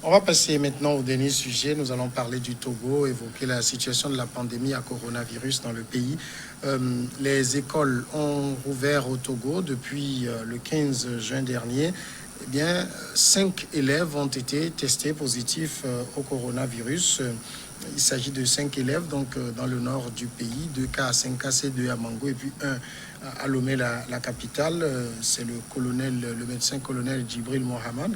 On va passer maintenant au dernier sujet. Nous allons parler du Togo, évoquer la situation de la pandémie à coronavirus dans le pays. Les écoles ont rouvert au Togo depuis le 15 juin dernier. Eh bien, 5 élèves ont été testés positifs au coronavirus. Il s'agit de 5 élèves donc, dans le nord du pays, 2 cas à 5KC, 2 à Mango et puis 1 à Lomé, la capitale. C'est le médecin colonel Djibril Mohamed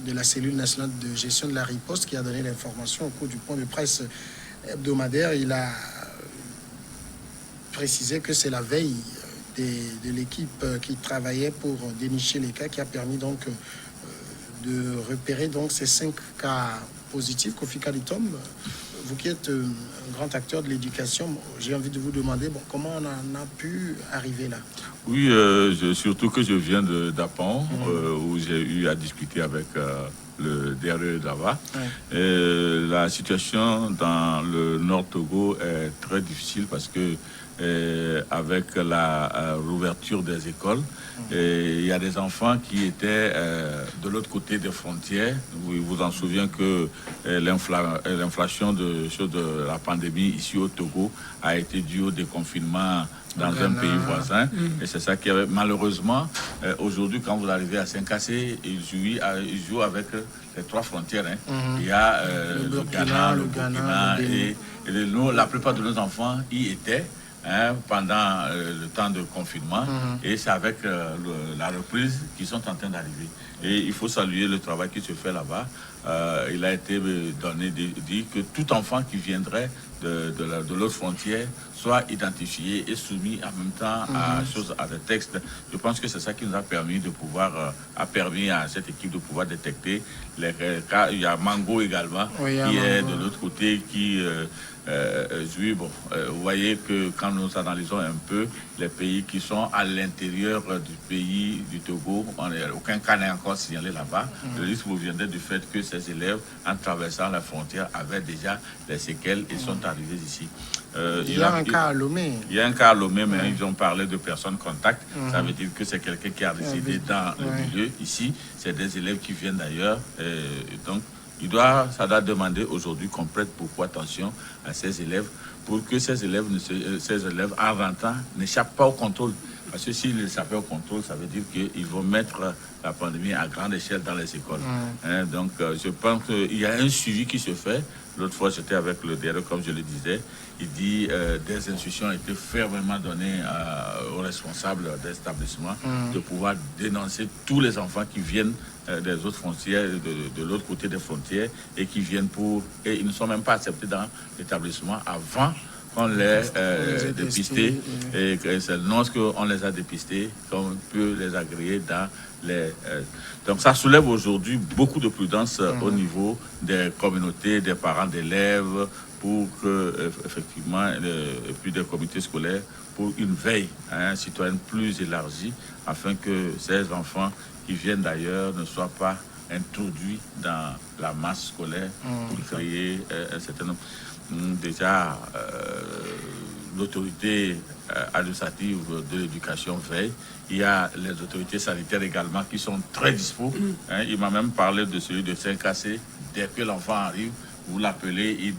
de la cellule nationale de gestion de la riposte qui a donné l'information au cours du point de presse hebdomadaire. Il a précisé que c'est la veille de l'équipe qui travaillait pour dénicher les cas qui a permis donc de repérer donc ces 5 cas positifs. Kofi Kalitom, vous qui êtes un grand acteur de l'éducation, j'ai envie de vous demander comment on en a pu arriver là. Oui, surtout que je viens d'Apan, où j'ai eu à discuter avec le DRE d'Ava. Ouais. La situation dans le Nord Togo est très difficile parce que avec la rouverture des écoles, il y a des enfants qui étaient de l'autre côté des frontières. Vous vous en souvenez que l'inflation de la pandémie ici au Togo a été due au déconfinement dans un pays voisin. Et c'est ça qui avait malheureusement, aujourd'hui, quand vous arrivez à Saint-Cassé, ils jouent avec les 3 frontières. Il y a le Ghana, le Burkina et la plupart de nos enfants y étaient pendant le temps de confinement. Et c'est avec la reprise qu'ils sont en train d'arriver. Et il faut saluer le travail qui se fait là-bas. Il a été dit que tout enfant qui viendrait de l'autre frontière soit identifié et soumis en même temps à des textes. Je pense que c'est ça qui nous a permis à cette équipe de pouvoir détecter les cas. Il y a Mango également, qui est de l'autre côté, qui vous voyez que quand nous analysons un peu les pays qui sont à l'intérieur du pays du Togo, aucun cas n'est encore signalé là-bas. Le risque vous viendrait du fait que ces élèves, en traversant la frontière, avaient déjà des séquelles et sont arrivés ici. Il y a un cas à Lomé. Il y a un cas à Lomé, mais ils ont parlé de personnes contact. Ça veut dire que c'est quelqu'un qui a résidé dans le milieu. Ici, c'est des élèves qui viennent d'ailleurs. Donc, ça doit demander aujourd'hui qu'on prête beaucoup attention à ces élèves pour que ces élèves en rentrant n'échappent pas au contrôle. Parce que s'ils échappent au contrôle, ça veut dire qu'ils vont mettre la pandémie à grande échelle dans les écoles. Donc, je pense qu'il y a un suivi qui se fait. L'autre fois, j'étais avec le DRE, comme je le disais. Il dit des instructions ont été fermement données aux responsables des établissements de pouvoir dénoncer tous les enfants qui viennent des autres frontières, de l'autre côté des frontières, et qui viennent et ils ne sont même pas acceptés dans l'établissement avant qu'on les dépisté. Et c'est lorsqu'on les a dépistés qu'on peut les agréer dans les... Donc ça soulève aujourd'hui beaucoup de prudence au niveau des communautés, des parents d'élèves, pour que, effectivement, et puis des comités scolaires, pour une veille citoyenne plus élargie, afin que ces enfants qui viennent d'ailleurs ne soient pas introduits dans la masse scolaire pour créer un certain nombre. Déjà, l'autorité administrative de l'éducation veille. Il y a les autorités sanitaires également qui sont très dispo. Il m'a même parlé de celui de Saint-Cassé. Dès que l'enfant arrive, vous l'appelez,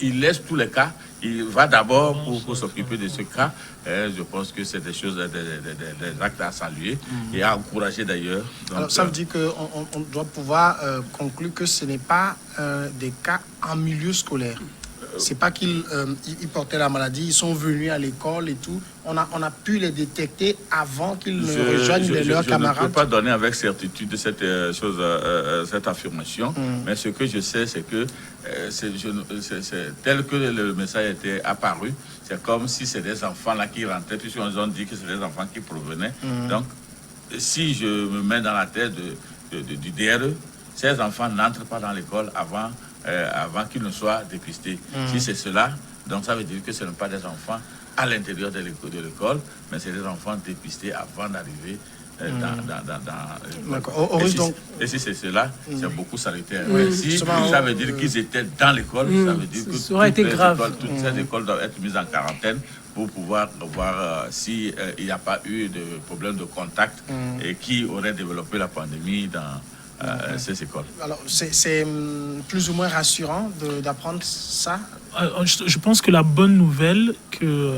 il laisse tous les cas. Il va d'abord pour s'occuper de ce cas. Je pense que c'est des choses, des actes à saluer et à encourager d'ailleurs. Donc, alors, ça veut dire qu'on doit pouvoir conclure que ce n'est pas des cas en milieu scolaire. C'est pas qu'ils portaient la maladie, ils sont venus à l'école et tout. On a pu les détecter avant qu'ils ne rejoignent leurs camarades. Je ne peux pas donner avec certitude cette affirmation, mais ce que je sais, c'est que tel que le message était apparu, c'est comme si c'est des enfants là qui rentraient, puisqu'on nous a dit que c'est des enfants qui provenaient. Donc, si je me mets dans la tête du DRE, ces enfants n'entrent pas dans l'école avant qu'ils ne soient dépistés. Si c'est cela, donc ça veut dire que ce ne sont pas des enfants à l'intérieur de l'école, mais c'est des enfants dépistés avant d'arriver et si c'est cela, c'est beaucoup salutaire. Si ça veut dire qu'ils étaient dans l'école, ça veut dire que ça aurait été grave. Toutes ces écoles doivent être mises en quarantaine pour pouvoir voir s'il n'y a pas eu de problème de contact et qui aurait développé la pandémie ces écoles. Alors, c'est plus ou moins rassurant d'apprendre ça. Je pense que la bonne nouvelle que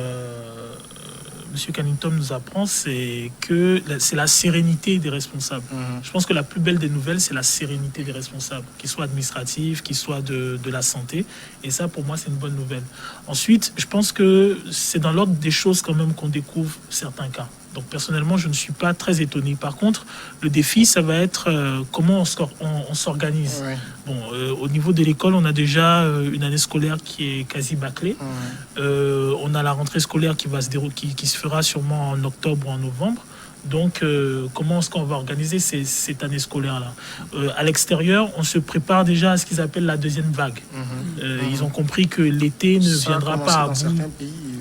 M. Cannington nous apprend, c'est que c'est la sérénité des responsables. Je pense que la plus belle des nouvelles, c'est la sérénité des responsables, qu'ils soient administratifs, qu'ils soient de la santé. Et ça, pour moi, c'est une bonne nouvelle. Ensuite, je pense que c'est dans l'ordre des choses quand même qu'on découvre certains cas. Donc personnellement, je ne suis pas très étonné. Par contre, le défi, ça va être comment on s'organise. Ouais. Bon, au niveau de l'école, on a déjà une année scolaire qui est quasi bâclée. Ouais. On a la rentrée scolaire qui se fera sûrement en octobre ou en novembre. Donc, comment est-ce qu'on va organiser cette année scolaire-là? À l'extérieur, on se prépare déjà à ce qu'ils appellent la deuxième vague. Ils ont compris que l'été ne viendra pas à bout.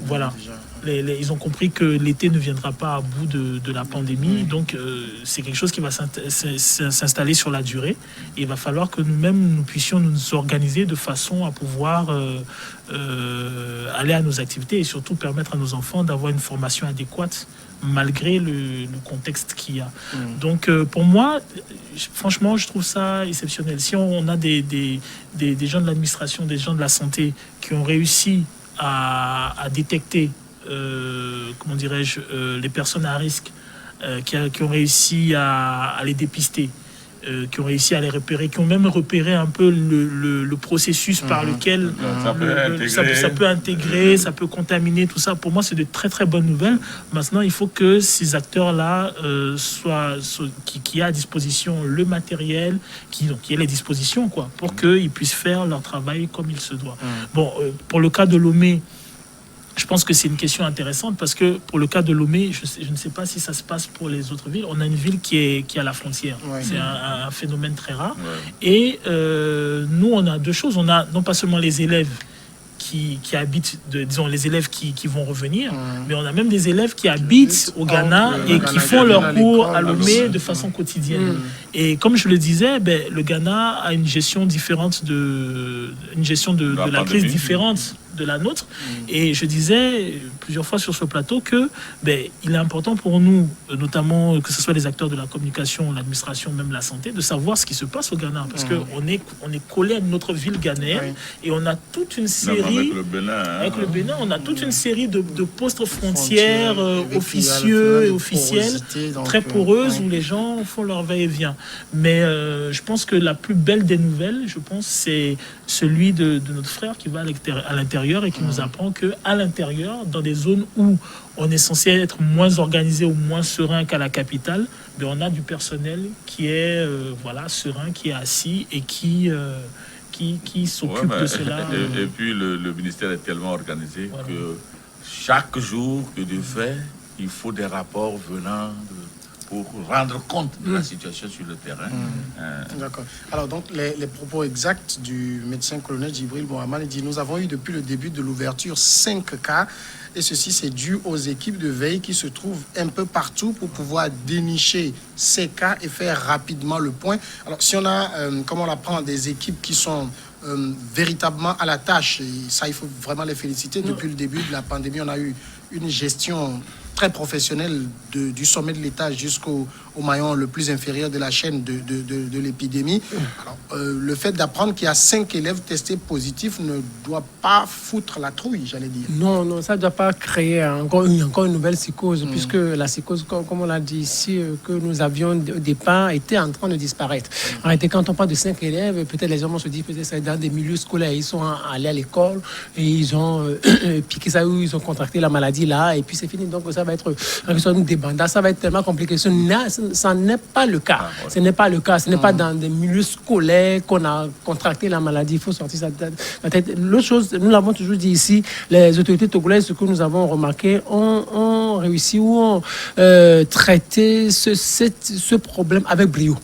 Voilà. Ils ont compris que l'été ne viendra pas à bout de la pandémie. Donc, c'est quelque chose qui va s'installer sur la durée. Et il va falloir que nous-mêmes, nous puissions nous organiser de façon à pouvoir aller à nos activités et surtout permettre à nos enfants d'avoir une formation adéquate malgré le contexte qu'il y a. Donc, pour moi, franchement, je trouve ça exceptionnel. Si on a des gens de l'administration, des gens de la santé qui ont réussi à détecter comment dirais-je, les personnes à risque, qui ont réussi à les dépister, qui ont réussi à les repérer, qui ont même repéré un peu le processus par lequel ça peut intégrer, ça peut contaminer, tout ça. Pour moi, c'est de très très bonnes nouvelles. Maintenant, il faut que ces acteurs-là qui aient à disposition le matériel, qui aient les dispositions, quoi, pour qu'ils puissent faire leur travail comme il se doit. Bon, pour le cas de Lomé, je pense que c'est une question intéressante parce que pour le cas de Lomé, je ne sais pas si ça se passe pour les autres villes. On a une ville qui est à la frontière. Ouais. C'est un phénomène très rare. Ouais. Et nous, on a deux choses. On a non pas seulement les élèves qui habitent, disons les élèves qui vont revenir, mais on a même des élèves qui habitent au Ghana et qui font leur cours à Lomé de façon quotidienne. Et comme je le disais, le Ghana a une gestion différente de la crise différente de la nôtre. Et je disais plusieurs fois sur ce plateau que il est important pour nous, notamment que ce soit les acteurs de la communication, l'administration, même la santé, de savoir ce qui se passe au Ghana. Parce qu'on est collé à notre ville ghanéenne et on a toute une série... Avec le Bénin, on a toute une série de postes frontières officieux et officiels, très poreuses, où les gens font leur va-et-vient. Mais je pense que la plus belle des nouvelles, c'est celui de notre frère qui va à l'intérieur et qui nous apprend qu'à l'intérieur, dans des zones où on est censé être moins organisé ou moins serein qu'à la capitale, on a du personnel qui est serein, qui est assis et qui s'occupe de cela. Et puis le ministère est tellement organisé que chaque jour que de fait, il faut des rapports venant pour rendre compte de la situation sur le terrain. D'accord. Alors donc les propos exacts du médecin colonel Djibril Mohamed dit: nous avons eu depuis le début de l'ouverture 5 cas et ceci c'est dû aux équipes de veille qui se trouvent un peu partout pour pouvoir dénicher ces cas et faire rapidement le point. Alors si on a, comme on l'apprend, des équipes qui sont véritablement à la tâche, et ça il faut vraiment les féliciter. Depuis le début de la pandémie, on a eu une gestion très professionnel du sommet de l'État jusqu'au maillon le plus inférieur de la chaîne de l'épidémie. Alors, le fait d'apprendre qu'il y a 5 élèves testés positifs ne doit pas foutre la trouille, j'allais dire. Non, ça ne doit pas créer encore une nouvelle psychose, puisque la psychose, comme on l'a dit ici, que nous avions au départ, était en train de disparaître. En réalité, quand on parle de 5 élèves, peut-être les gens se disent peut-être c'est dans des milieux scolaires, ils sont allés à l'école et ils ont piqué ça ou ils ont contracté la maladie là, et puis c'est fini. Donc ça va être une débandade, ça va être tellement compliqué. Ça n'est pas le cas. Ce n'est pas le cas. Ce n'est pas dans des milieux scolaires qu'on a contracté la maladie. Il faut sortir ça de la tête. L'autre chose, nous l'avons toujours dit ici, les autorités togolaises, ce que nous avons remarqué, ont réussi ou ont traité ce problème avec brio.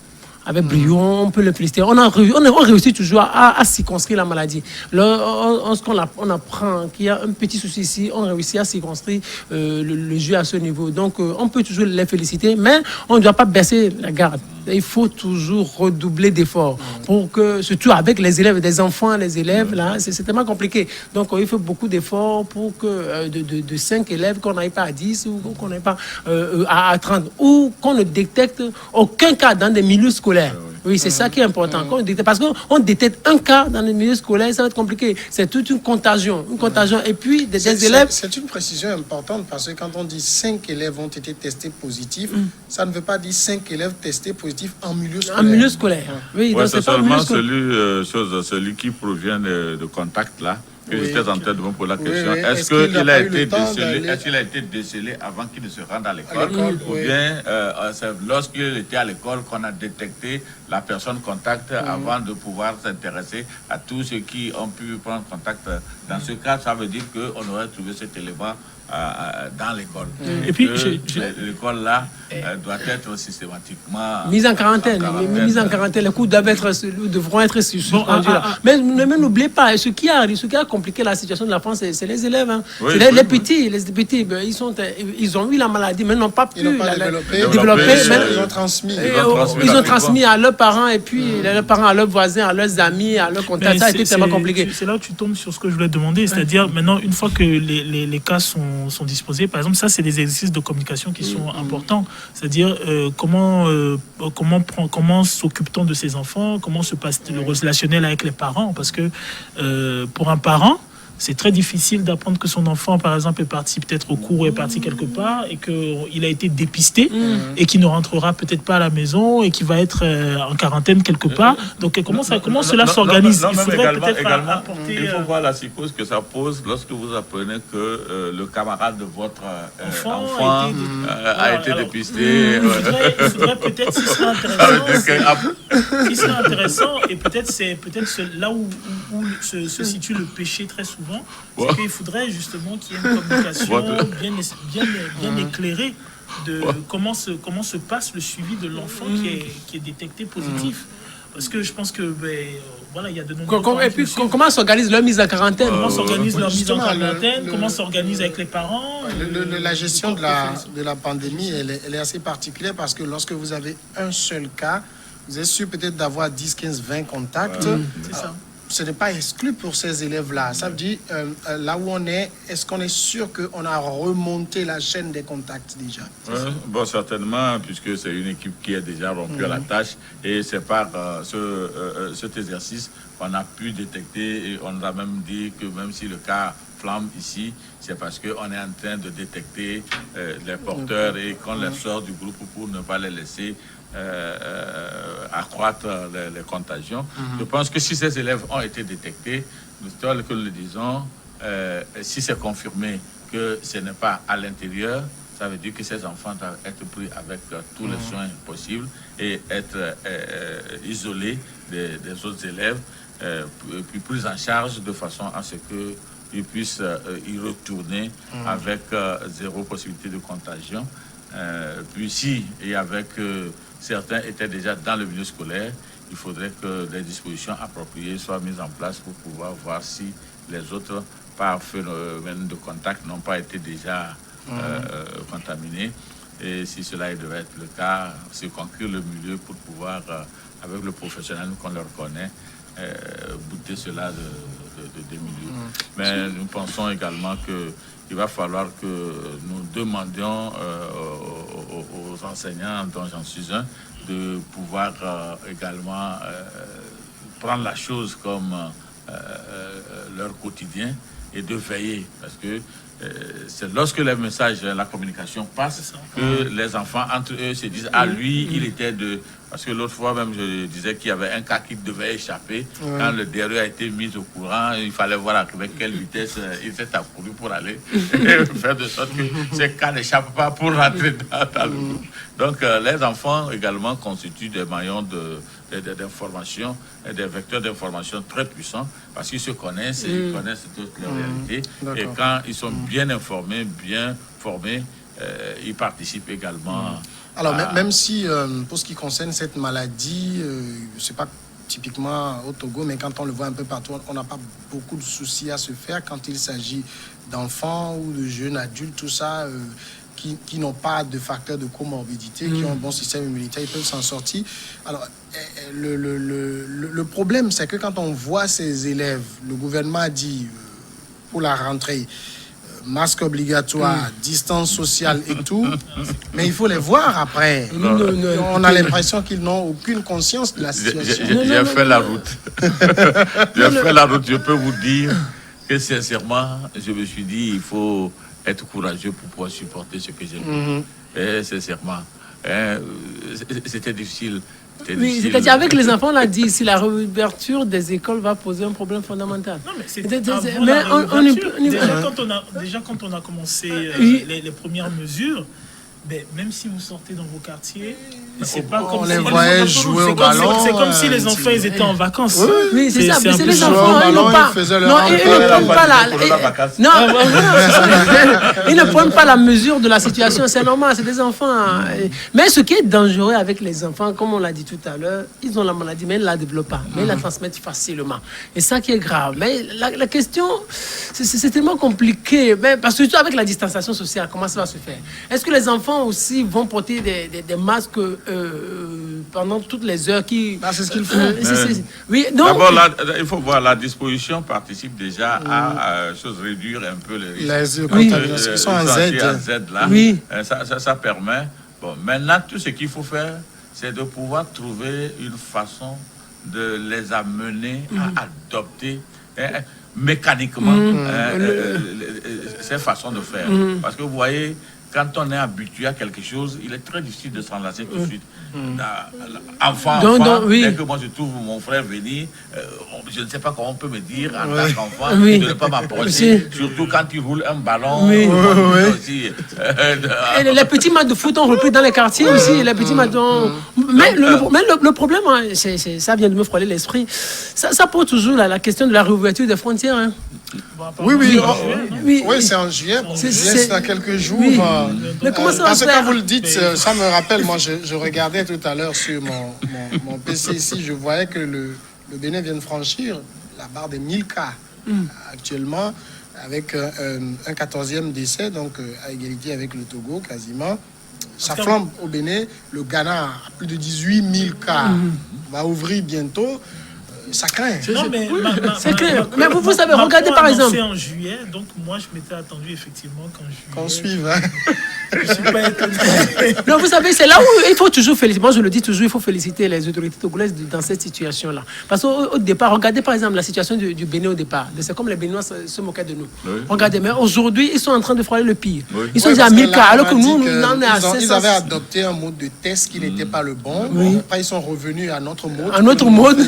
Avec brio, on peut le féliciter. On réussit toujours à circonscrire la maladie. On apprend qu'il y a un petit souci ici, on réussit à circonscrire le jeu à ce niveau. Donc, on peut toujours les féliciter, mais on ne doit pas baisser la garde. Il faut toujours redoubler d'efforts pour que, surtout avec les élèves, des enfants, les élèves, là, c'est tellement compliqué. Donc, il faut beaucoup d'efforts pour que de 5 élèves, qu'on n'aille pas à 10 ou qu'on n'aille pas à 30, ou qu'on ne détecte aucun cas dans des milieux scolaires. Oui, c'est ça qui est important. Parce qu'on détecte un cas dans le milieu scolaire, ça va être compliqué. C'est toute une contagion. Et puis, des élèves... C'est une précision importante parce que quand on dit 5 élèves ont été testés positifs, ça ne veut pas dire 5 élèves testés positifs en milieu scolaire. En milieu scolaire. Oui, Ouais, donc c'est pas seulement celui qui provient de contact là. Que j'étais en train de me poser la question. Est-ce qu'il a été décelé avant qu'il ne se rende à l'école ou bien c'est lorsqu'il était à l'école qu'on a détecté la personne contact avant de pouvoir s'intéresser à tous ceux qui ont pu prendre contact. Dans ce cas, ça veut dire qu'on aurait trouvé cet élément dans l'école. Et puis, l'école là doit être systématiquement mise en quarantaine. Les cours devront être suspendus. Mais n'oubliez pas, ce qui a compliqué la situation de la France, c'est les élèves. Hein. Oui, les petits, ils ont eu la maladie, mais n'ont pas pu développer. Ils ont transmis. Ils ont transmis à leurs parents et puis leurs parents à leurs voisins, à leurs amis, à leurs contacts. Ça a été tellement compliqué. C'est là où tu tombes sur ce que je voulais demander, c'est-à-dire maintenant, une fois que les cas sont disposés, par exemple, ça c'est des exercices de communication qui sont importants, c'est-à-dire comment s'occupe-t-on de ses enfants, comment se passe le relationnel avec les parents, parce que pour un parent, c'est très difficile d'apprendre que son enfant, par exemple, est parti peut-être au cours, est parti quelque part et qu'il a été dépisté et qu'il ne rentrera peut-être pas à la maison et qu'il va être en quarantaine quelque part. Donc, comment cela s'organise? Il faudrait peut-être apporter... Il faut voir la psychose que ça pose lorsque vous apprenez que le camarade de votre enfant a été dépisté. Il faudrait peut-être, si c'est intéressant, et peut-être c'est là où se situe le péché très souvent, c'est qu'il faudrait justement qu'il y ait une communication bien éclairée de comment se passe le suivi de l'enfant qui est détecté positif. Parce que je pense que il y a de nombreux... Et puis comment s'organise leur mise en quarantaine? Comment s'organise leur mise en quarantaine? Comment s'organise avec les parents? La gestion de la pandémie, elle est assez particulière parce que lorsque vous avez un seul cas, vous êtes sûr peut-être d'avoir 10, 15, 20 contacts. C'est ça. Ce n'est pas exclu pour ces élèves-là. Ça veut dire, là où on est-ce qu'on est sûr qu'on a remonté la chaîne des contacts déjà? Bon, certainement, puisque c'est une équipe qui est déjà rompue à la tâche. Et c'est par cet exercice qu'on a pu détecter, et on nous a même dit que même si le cas flambe ici, c'est parce qu'on est en train de détecter les porteurs et qu'on les sort du groupe pour ne pas les laisser accroître les contagions. Je pense que si ces élèves ont été détectés, nous que nous le disons, si c'est confirmé que ce n'est pas à l'intérieur, ça veut dire que ces enfants doivent être pris avec tous les soins possibles et être isolés des autres élèves, puis pris en charge de façon à ce qu'ils puissent y retourner avec zéro possibilité de contagion. Puis si, et avec certains étaient déjà dans le milieu scolaire, il faudrait que des dispositions appropriées soient mises en place pour pouvoir voir si les autres, par phénomène de contact, n'ont pas été déjà contaminés. Et si cela devait être le cas, c'est conclure le milieu pour pouvoir, avec le professionnel qu'on leur connaît, bouter cela des milieux. Mais nous pensons également qu'il va falloir que nous demandions aux enseignants, dont j'en suis un, de pouvoir également prendre la chose comme leur quotidien et de veiller, parce que c'est lorsque les messages, la communication passe, que les enfants entre eux se disent lui, il était de... Parce que l'autre fois même, je disais qu'il y avait un cas qui devait échapper. Quand le DRE a été mis au courant, il fallait voir avec quelle vitesse il s'est accouru pour aller faire de sorte que ces cas n'échappent pas pour rentrer dans le groupe. Donc, les enfants également constituent des maillons d'information, des vecteurs d'information très puissants, parce qu'ils se connaissent et ils connaissent toute leur réalité. Et quand ils sont bien informés, bien formés, ils participent également... Alors, même si, pour ce qui concerne cette maladie, c'est pas typiquement au Togo, mais quand on le voit un peu partout, on n'a pas beaucoup de soucis à se faire quand il s'agit d'enfants ou de jeunes adultes, tout ça, qui n'ont pas de facteurs de comorbidité, qui ont un bon système immunitaire, ils peuvent s'en sortir. Alors, le problème, c'est que quand on voit ces élèves, le gouvernement a dit, pour la rentrée, masque obligatoire, distance sociale et tout, mais il faut les voir après. On a l'impression qu'ils n'ont aucune conscience de la situation. J'ai fait la route. J'ai fait la route. Je peux vous dire que sincèrement, je me suis dit, il faut être courageux pour pouvoir supporter ce que j'ai vu. Et sincèrement, c'était difficile. Oui, c'est-à-dire avec les enfants, on l'a dit, si la réouverture des écoles va poser un problème fondamental. Non, mais c'est déjà quand on a commencé les premières mesures, mais même si vous sortez dans vos quartiers, c'est pas comme on les voyait jouer au ballon. C'est comme si les enfants ils étaient en vacances. Oui, c'est ça. Mais c'est les au enfants, ils n'ont ballon, pas. ils faisaient leur Non, ils ne prennent pas Non, ils ne prennent pas la mesure de la situation. C'est normal, c'est des enfants. Mais ce qui est dangereux avec les enfants, comme on l'a dit tout à l'heure, ils ont la maladie, mais ils ne la développent pas. Mais ils la transmettent facilement. Et ça qui est grave. Mais la question, c'est tellement compliqué. Mais parce que surtout avec la distanciation sociale, comment ça va se faire? Est-ce que les enfants aussi vont porter des masques pendant toutes les heures qui... C'est ce qu'il faut. Oui, donc... D'abord, il faut voir, la disposition participe déjà à réduire un peu les risques. Les contaminations sont en Z. Là. Oui. Ça permet. Bon, maintenant, tout ce qu'il faut faire, c'est de pouvoir trouver une façon de les amener à adopter mécaniquement ces façons de faire. Parce que vous voyez, quand on est habitué à quelque chose, il est très difficile de s'en lasser tout de suite. Enfant, dès que moi je trouve mon frère venir, je ne sais pas comment on peut me dire en tant qu'enfant de ne pas m'approcher, surtout quand il roule un ballon. Aussi, et les petits matchs de foot ont repris dans les quartiers aussi. Les petits matchs mais le problème, ça vient de me frôler l'esprit, ça pose toujours la question de la réouverture des frontières. Hein. Oui, c'est en juillet. C'est dans quelques jours. Mais comment ça parce que quand vous le dites, ça me rappelle, moi je regardais tout à l'heure sur mon PC ici, je voyais que le Bénin vient de franchir la barre des 1000 cas actuellement, avec un 14e décès, donc à égalité avec le Togo quasiment. Ça flambe au Bénin. Le Ghana a plus de 18 000 cas. Va ouvrir bientôt. Ça craint. C'est clair. Mais vous savez, regardez par exemple. C'est en juillet, donc moi je m'étais attendu effectivement qu'on suive. Je suis pas étonné. Non, vous savez, c'est là où il faut toujours féliciter. Moi je le dis toujours, il faut féliciter les autorités togolaises dans cette situation-là. Parce qu'au départ, regardez par exemple la situation du Bénin au départ. C'est comme les Béninois se moquaient de nous. Regardez, mais aujourd'hui ils sont en train de frôler le pire. Ils sont déjà à 1000 cas, alors que nous on est à 500. Ils avaient adopté un mode de test qui n'était pas le bon. Après ils sont revenus à notre mode. À notre mode.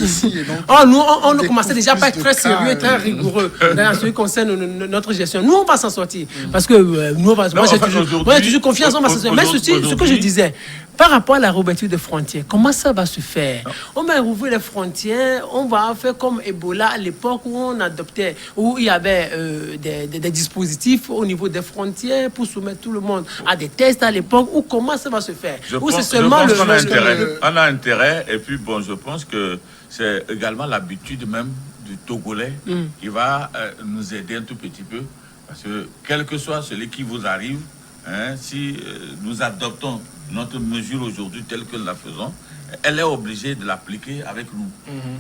Nous, on commençait déjà à pas être très sérieux et très rigoureux dans ce qui concerne notre gestion. Nous, on va s'en sortir. Parce que moi, j'ai toujours confiance, on va s'en sortir. Mais ce que je disais, par rapport à la réouverture des frontières, comment ça va se faire? On va rouvrir les frontières, on va faire comme Ebola à l'époque où on adoptait, où il y avait des dispositifs au niveau des frontières pour soumettre tout le monde à des tests à l'époque, ou comment ça va se faire? On a intérêt, et puis bon, je pense que c'est également l'habitude même du Togolais qui va nous aider un tout petit peu. Parce que quel que soit celui qui vous arrive, si nous adoptons notre mesure aujourd'hui telle que nous la faisons, elle est obligée de l'appliquer avec nous.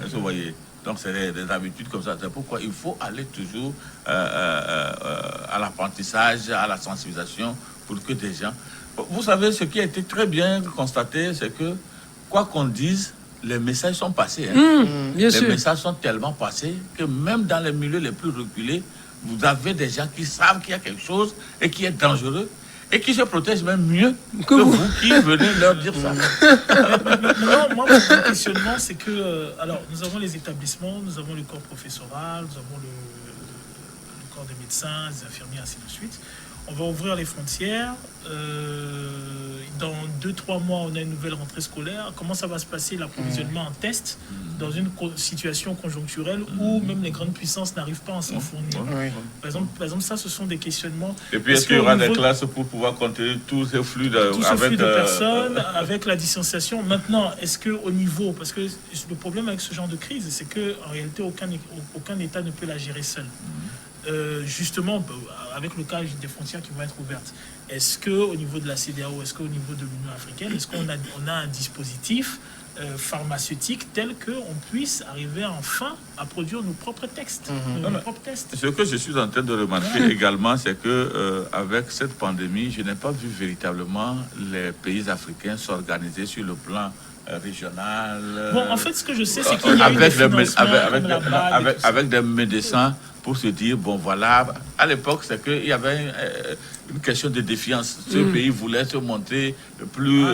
Vous voyez. Donc c'est des habitudes comme ça. C'est pourquoi il faut aller toujours à l'apprentissage, à la sensibilisation pour que des gens... Vous savez, ce qui a été très bien constaté, c'est que quoi qu'on dise, les messages sont passés. Les messages sont tellement passés que même dans les milieux les plus reculés, vous avez des gens qui savent qu'il y a quelque chose et qui est dangereux et qui se protègent même mieux que vous qui venez leur dire ça. Non, moi, mon questionnement, c'est que... alors, nous avons les établissements, nous avons le corps professoral, nous avons le corps des médecins, des infirmiers, ainsi de suite. On va ouvrir les frontières. Dans 2-3 mois, on a une nouvelle rentrée scolaire. Comment ça va se passer, l'approvisionnement en tests, dans une situation conjoncturelle où même les grandes puissances n'arrivent pas à s'en fournir? Par exemple, ça, ce sont des questionnements. Et puis, est-ce qu'il y aura des classes pour pouvoir contenir tous ces flux de personnes, avec la distanciation? Maintenant, est-ce qu'au niveau... Parce que le problème avec ce genre de crise, c'est qu'en réalité, aucun État ne peut la gérer seul. justement, avec le cas des frontières qui vont être ouvertes, est-ce qu'au niveau de la CEDEAO, est-ce qu'au niveau de l'Union africaine, est-ce qu'on a un dispositif pharmaceutique tel qu'on puisse arriver enfin à produire nos propres textes, nos propres tests? Ce que je suis en train de remarquer également, c'est que avec cette pandémie, je n'ai pas vu véritablement les pays africains s'organiser sur le plan régional. Bon, en fait, ce que je sais, c'est qu'il y a eu des financements avec des médecins pour se dire, bon voilà, à l'époque, c'est qu'il y avait une question de défiance. Ce pays voulait se montrer plus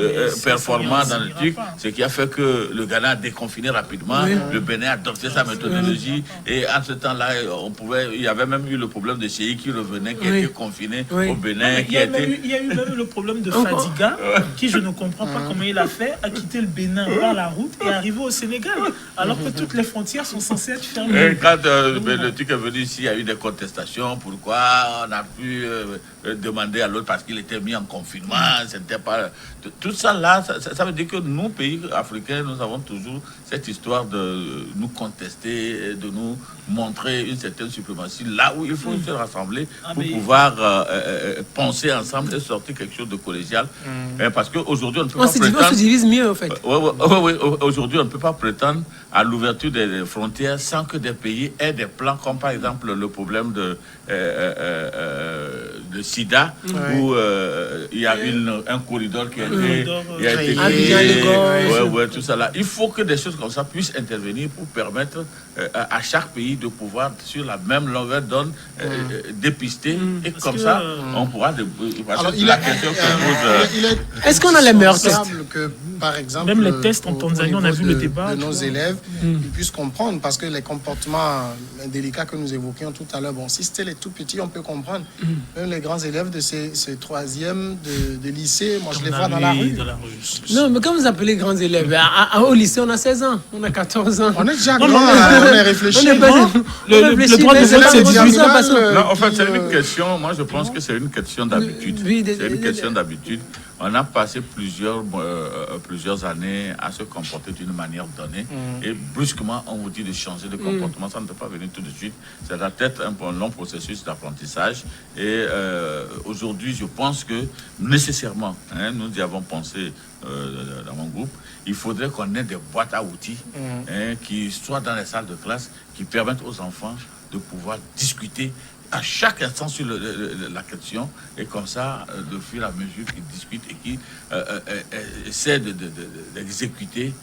performant dans le truc, ce qui a fait que le Ghana a déconfiné rapidement, le Bénin a adopté sa méthodologie, et en ce temps-là, il y avait même eu le problème de Chéi qui revenait, qui était confiné au Bénin. Il y a eu même le problème de Fadiga, qui je ne comprends pas comment il a fait, a quitté le Bénin par la route et arrivé au Sénégal, alors que toutes les frontières sont censées être fermées. Et quand le truc est venu ici, il y a eu des contestations. Pourquoi on a pu demander à l'autre parce qu'il était mis en confinement? C'était pas tout ça là. Ça veut dire que nous, pays africains, nous avons toujours cette histoire de nous contester, de nous montrer une certaine suprématie là où il faut se rassembler pour pouvoir penser ensemble et sortir quelque chose de collégial. Parce qu'aujourd'hui, on ne peut pas prétendre... On se divise mieux, en fait. Oui, aujourd'hui, on ne peut pas prétendre à l'ouverture des frontières sans que des pays aient des plans, comme par exemple le problème de SIDA, où il y a un corridor qui a été créé. Tout ça là. Il faut que des choses comme ça puissent intervenir pour permettre à chaque pays de pouvoir, sur la même longueur d'onde, dépister. Et comme ça, on pourra... Alors, la question que pose... Est-ce qu'on a les meilleurs tests? Que, par exemple, même les tests en Tanzanie, on a vu le débat. De nos élèves, ils puissent comprendre, parce que les comportements délicats que nous évoquions tout à l'heure, bon, si c'était les tout petits, on peut comprendre. Même les grands élèves de ces troisièmes de lycée, moi je les vois dans la rue. Non, mais quand vous appelez grands élèves, au lycée, on a 16 ans, on a 14 ans. On est déjà grand, on est réfléchi. Le droit de vote, c'est 18 ans. Non, en fait, c'est une question, moi je pense que c'est une question d'habitude. C'est une question d'habitude. On a passé plusieurs années à se comporter d'une manière donnée et brusquement on vous dit de changer de comportement. Ça ne peut pas venir tout de suite. Ça doit être un long processus d'apprentissage et aujourd'hui je pense que nécessairement, nous y avons pensé dans mon groupe, il faudrait qu'on ait des boîtes à outils qui soient dans les salles de classe, qui permettent aux enfants de pouvoir discuter à chaque instant sur la question, et comme ça, de fur et à mesure qu'ils discutent et qu'ils essaient d'exécuter,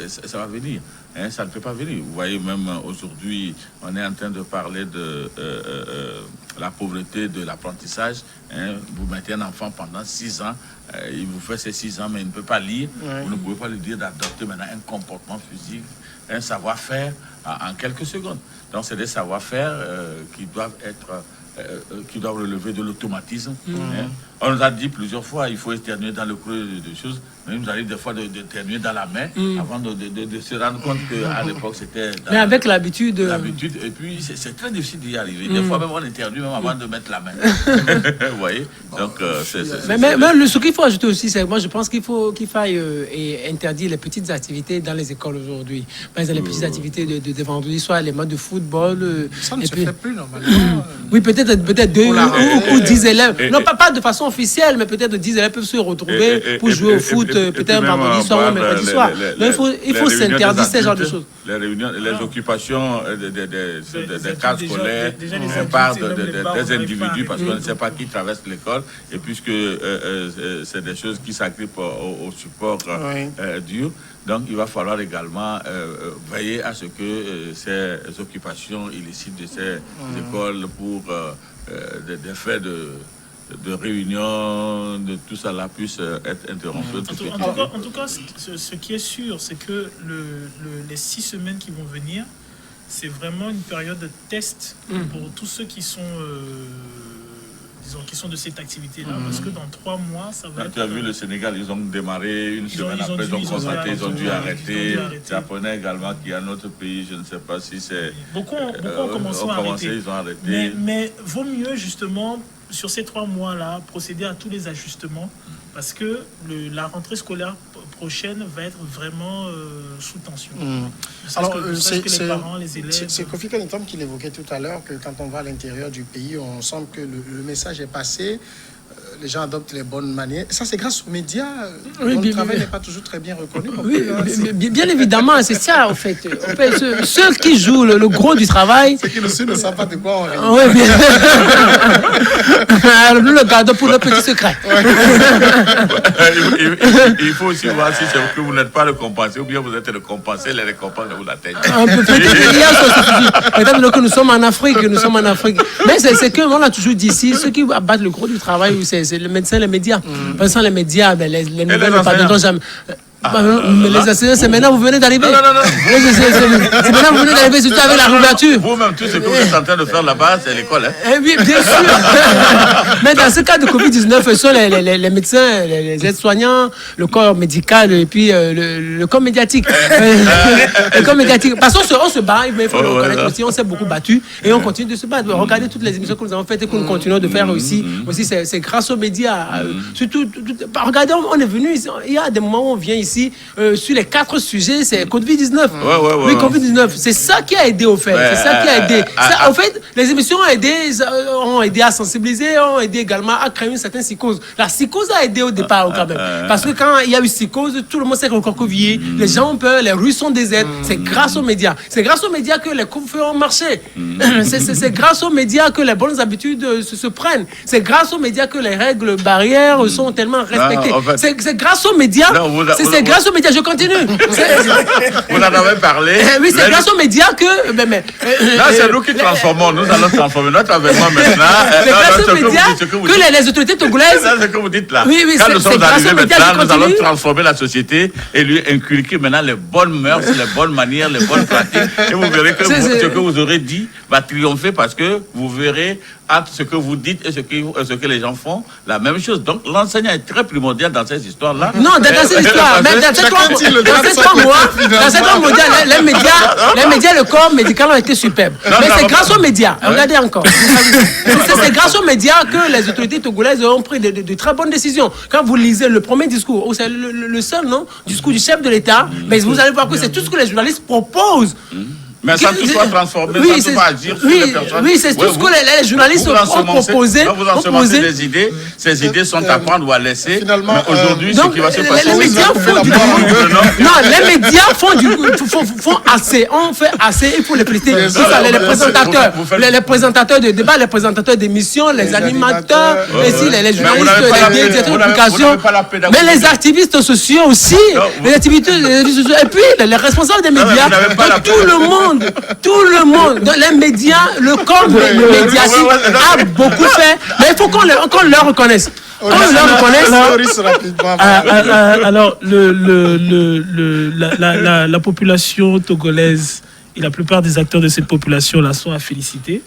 ça va venir. Ça ne peut pas venir. Vous voyez, même aujourd'hui, on est en train de parler de la pauvreté de l'apprentissage. Vous mettez un enfant pendant 6 ans, il vous fait ses 6 ans, mais il ne peut pas lire. Vous ne pouvez pas lui dire d'adopter maintenant un comportement physique, un savoir-faire en quelques secondes. Donc, c'est des savoir-faire qui doivent relever de l'automatisme. On nous a dit plusieurs fois, il faut éternuer dans le creux de choses. Mais il nous arrive des fois d'éternuer dans la main avant de se rendre compte qu'à l'époque, c'était... Mais avec l'habitude... L'habitude, et puis c'est très difficile d'y arriver. Des fois, même on éternue même avant de mettre la main. Vous voyez? Donc, mais ce qu'il faut ajouter aussi, c'est que moi, je pense qu'il faille interdire les petites activités dans les écoles aujourd'hui. Par exemple, les petites activités de vendredi soir, les matchs de football... ça ne se fait plus, normalement. Oui, peut-être 2 ou 10 élèves. Non, pas de façon officielle, mais peut-être 10 élèves peuvent se retrouver pour jouer au foot, peut-être un vendredi soir ou un mercredi soir. Il faut s'interdire ce genre de choses. Les réunions, les occupations des cadres scolaires par des individus, parce qu'on ne sait pas qui traverse l'école, et puisque c'est des choses qui s'agrippent au support dur. Donc, il va falloir également veiller à ce que ces occupations illicites de ces écoles pour des faits de réunion, de tout ça là puisse être interrompu. En tout cas, ce qui est sûr, c'est que les 6 semaines qui vont venir, c'est vraiment une période de test pour tous ceux qui sont... qui sont de cette activité-là, parce que dans 3 mois, ça va être... Tu as vu le Sénégal, ils ont démarré une semaine après, ils ont dû arrêter. Japonais également, qui est un autre pays, je ne sais pas si c'est... Beaucoup ont commencé à arrêter. Ils ont arrêté. Mais vaut mieux, justement, sur ces 3 mois-là, procéder à tous les ajustements, parce que la rentrée scolaire prochaine va être vraiment sous tension. Alors, les parents, les élèves... C'est Kofi Kanitom qui l'évoquait tout à l'heure, que quand on va à l'intérieur du pays, on sent que le message est passé. Les gens adoptent les bonnes manières. Ça, c'est grâce aux médias. Oui, le travail n'est pas toujours très bien reconnu. Oui, bien évidemment, c'est ça, en fait. Ceux qui jouent le gros du travail... Ceux qui nous suivent ne savent pas de quoi on rit. Oui, bien. Nous le gardons pour le petit secret. Il faut aussi voir si c'est que vous n'êtes pas le compensé ou bien vous êtes le compensé, les récompenses vous l'atteignent. Peut-être que nous sommes en Afrique, Mais c'est que, on a toujours dit ici, ceux qui abattent le gros du travail, c'est les médecins, les médias. Pensant les médias, les nouvelles ne pardonneront jamais. Mais les enseignants, c'est maintenant vous venez d'arriver. Non. C'est maintenant vous venez d'arriver, surtout avec la rouverture. Vous-même, tout ce que vous êtes en train de faire là-bas, c'est l'école. Hein? Oui, bien sûr. Mais dans ce cas de Covid-19, ce sont les médecins, les aides-soignants, le corps médical et puis le corps médiatique. Le corps médiatique. Parce qu'on se bat, il faut le reconnaître aussi, on s'est beaucoup battu et on continue de se battre. Regardez toutes les émissions que nous avons faites et que nous continuons de faire aussi. Aussi, c'est grâce aux médias. Surtout, regardez, on est venu ici, il y a des moments où on vient ici. Sur les 4 sujets, c'est Covid-19. Oui, Covid-19. C'est ça qui a aidé au fait. C'est ça qui a aidé. En fait, les émissions ont aidé à sensibiliser, ont aidé également à créer une certaine psychose. La psychose a aidé au départ quand même. Parce que quand il y a eu psychose, tout le monde sait que le corcovier, les gens ont peur, les rues sont désertes. C'est grâce aux médias. C'est grâce aux médias que les couvre-feux ont marché. C'est grâce aux médias que les bonnes habitudes se prennent. C'est grâce aux médias que les règles barrières sont tellement respectées. C'est grâce aux médias. C'est grâce aux médias, je continue. Vous en avez parlé. Oui, c'est grâce aux médias que... Là, c'est nous qui transformons. Nous allons transformer notre avènement maintenant. C'est grâce aux médias que les autorités togolaises... C'est ce que vous dites là. Oui, quand nous sommes arrivés maintenant, nous allons transformer la société et lui inculquer maintenant les bonnes mœurs, les bonnes manières, les bonnes pratiques. Et vous verrez que ce que vous aurez dit va triompher parce que vous verrez entre ce que vous dites et ce que les gens font, la même chose. Donc, l'enseignant est très primordial dans ces histoires-là. Non, dans ces histoires, mais dans ces 3 mois, les médias, le corps médical ont été superbes. Mais c'est grâce aux médias. Regardez encore. C'est grâce aux médias que les autorités togolaises ont pris de très bonnes décisions. Quand vous lisez le premier discours, c'est le seul, non, discours du chef de l'État, mais vous allez voir que c'est tout ce que les journalistes proposent. Mais sans tout soit transformé, sans tout agir sur les personnes. Oui, c'est tout ce que les journalistes ont proposé. Vous ensemencez des idées, ces idées sont à prendre ou à laisser. Finalement, mais aujourd'hui, ce qui va se passer... Les médias font du... Non, les médias font assez. On fait assez, il faut les prêter. Les présentateurs de débat, les présentateurs d'émissions, les animateurs, les journalistes, les directeurs de publication. Mais les activistes sociaux aussi. Les activités sociaux. Et puis, les responsables des médias, tout le monde, dans les médias, le corps médiatique a beaucoup fait, mais il faut qu'on le reconnaisse. Alors, la population togolaise et la plupart des acteurs de cette population-là sont à féliciter,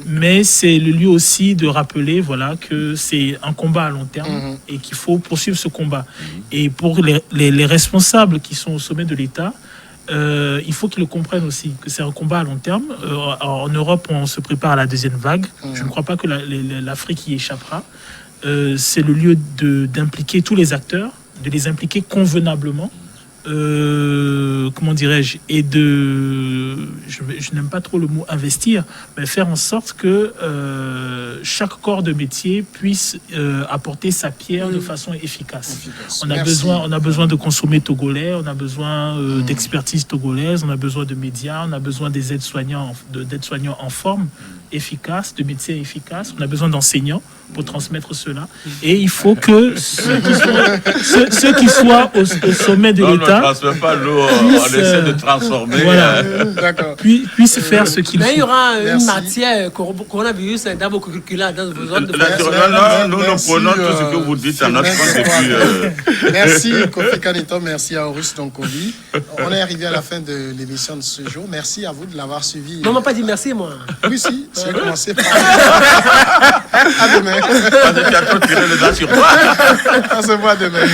mais c'est le lieu aussi de rappeler que c'est un combat à long terme et qu'il faut poursuivre ce combat. Et pour les responsables qui sont au sommet de l'État, il faut qu'ils le comprennent aussi, que c'est un combat à long terme. En Europe, on se prépare à la deuxième vague. Je ne crois pas que l'Afrique y échappera. C'est le lieu d'impliquer tous les acteurs, de les impliquer convenablement. Comment dirais-je, et je n'aime pas trop le mot investir, mais faire en sorte que chaque corps de métier puisse apporter sa pierre de façon efficace. On a besoin de consommer togolais, on a besoin d'expertise togolaise, on a besoin de médias, on a besoin des aides-soignants en forme efficace, de médecins efficaces, on a besoin d'enseignants pour transmettre cela. Et il faut que ceux qui soient au sommet de l'État... On ne transmet pas l'eau, on essaie de transformer. Voilà. Puissent faire ce qu'il faut. Mais il y aura une matière coronavirus dans vos curricula, dans vos ordres de formation. Nous prenons tout ce que vous dites à notre compte. Merci Kofi Kanitom, merci à Horus Donkoli. On est arrivé à la fin de l'émission de ce jour. Merci à vous de l'avoir suivi. Non, on m'a pas dit merci, moi. Oui, si. J'ai commencé par... À demain. Parce que tu as trop tiré le dents sur toi. On se voit demain.